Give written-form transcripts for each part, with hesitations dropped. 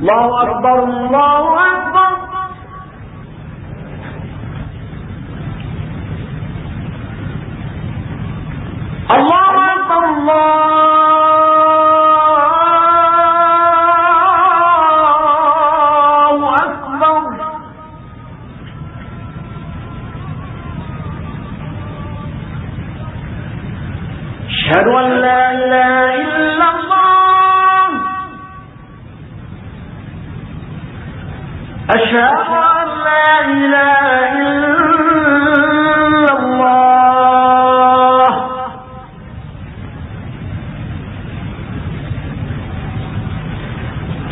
الله أكبر الله أكبر. الله أكبر الله أكبر. أشهد أن لا إله إلا الله. أشهد أن لا إله إلا الله.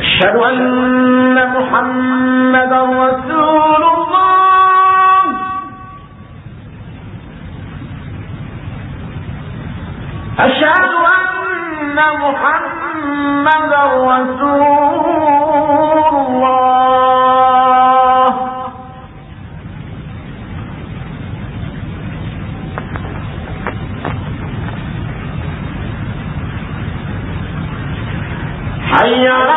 أشهد أن محمدا رسول الله. أشهد أن محمدا رسول الله. حي على